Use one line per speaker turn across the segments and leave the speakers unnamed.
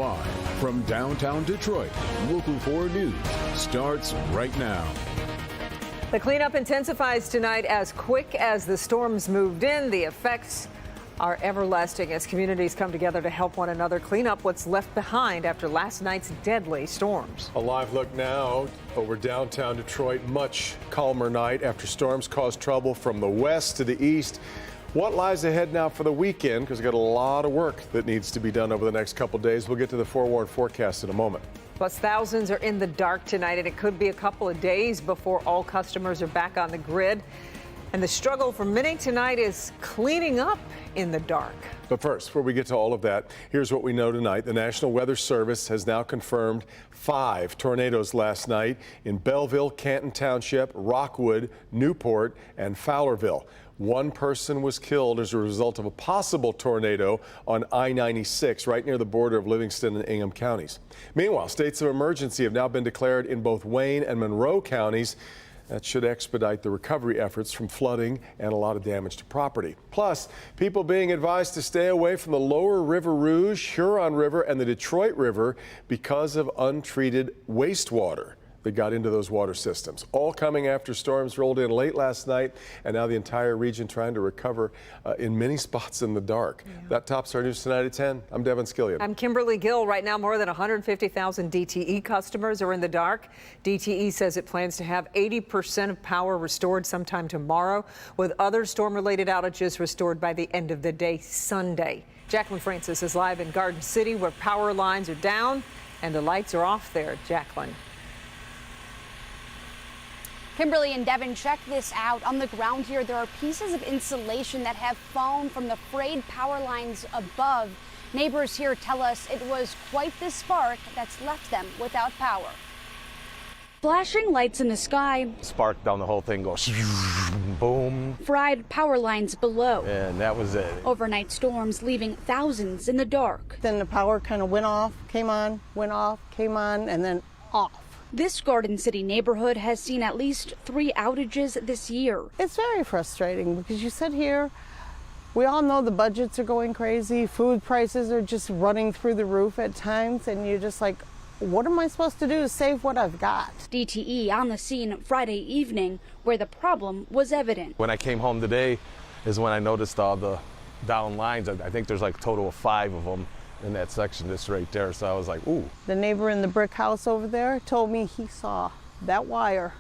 Live from downtown Detroit, Local 4 News starts right now.
The cleanup intensifies tonight as quick as the storms moved in. The effects are everlasting as communities come together to help one another clean up what's left behind after last night's deadly storms.
A live look now over downtown Detroit. Much calmer night after storms caused trouble from the west to the east. What lies ahead now for the weekend? Because we've got a lot of work that needs to be done over the next couple days. We'll get to the forewarned forecast in a moment.
Plus, thousands are in the dark tonight, and it could be a couple of days before all customers are back on the grid. And the struggle for many tonight is cleaning up in the dark.
But first, before we get to all of that, here's what we know tonight. The National Weather Service has now confirmed 5 tornadoes last night in Belleville, Canton Township, Rockwood, Newport, and Fowlerville. 1 person was killed as a result of a possible tornado on I-96 right near the border of Livingston and Ingham counties. Meanwhile, states of emergency have now been declared in both Wayne and Monroe counties. That should expedite the recovery efforts from flooding and a lot of damage to property. Plus, people being advised to stay away from the lower River Rouge, Huron River, and the Detroit River because of untreated wastewater that got into those water systems. All coming after storms rolled in late last night, and now the entire region trying to recover in many spots in the dark. Yeah. That tops our news tonight at 10. I'm Devin Skillian.
I'm Kimberly Gill. Right now, more than 150,000 DTE customers are in the dark. DTE says it plans to have 80% of power restored sometime tomorrow, with other storm-related outages restored by the end of the day Sunday. Jacqueline Francis is live in Garden City, where power lines are down and the lights are off there. Jacqueline.
Kimberly and Devin, check this out. On the ground here, there are pieces of insulation that have fallen from the frayed power lines above. Neighbors here tell us it was quite the spark that's left them without power. Flashing lights in the sky.
Spark down the whole thing goes boom.
Fried power lines below.
And that was it.
Overnight storms leaving thousands in the dark.
Then the power kind of went off, came on, went off, came on, and then off.
This Garden City neighborhood has seen at least 3 outages this year.
It's very frustrating because you sit here, we all know the budgets are going crazy, food prices are just running through the roof at times, and you're just like, what am I supposed to do to save what I've got?
DTE on the scene Friday evening where the problem was evident.
When I came home today is when I noticed all the down lines. I think there's like a total of 5 of them in that section just right there. So I was like, ooh.
The neighbor in the brick house over there told me he saw that wire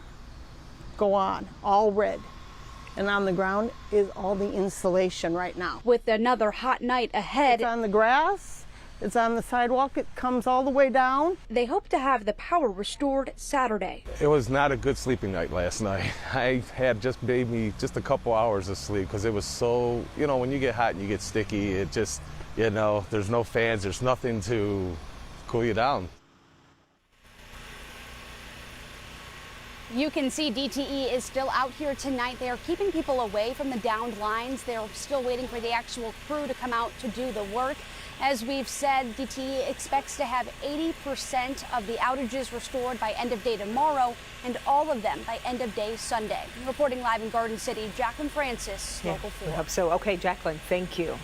go on, all red. And on the ground is all the insulation right now.
With another hot night ahead.
It's on the grass, it's on the sidewalk, it comes all the way down.
They hope to have the power restored Saturday.
It was not a good sleeping night last night. I had just maybe just a couple hours of sleep because it was so, you know, when you get hot and you get sticky, it just, you know, there's no fans, there's nothing to cool you down.
You can see DTE is still out here tonight. They are keeping people away from the downed lines. They're still waiting for the actual crew to come out to do the work. As we've said, DTE expects to have 80% of the outages restored by end of day tomorrow and all of them by end of day Sunday. Reporting live in Garden City, Jacqueline Francis, Local 4.
I hope so. Okay, Jacqueline, thank you.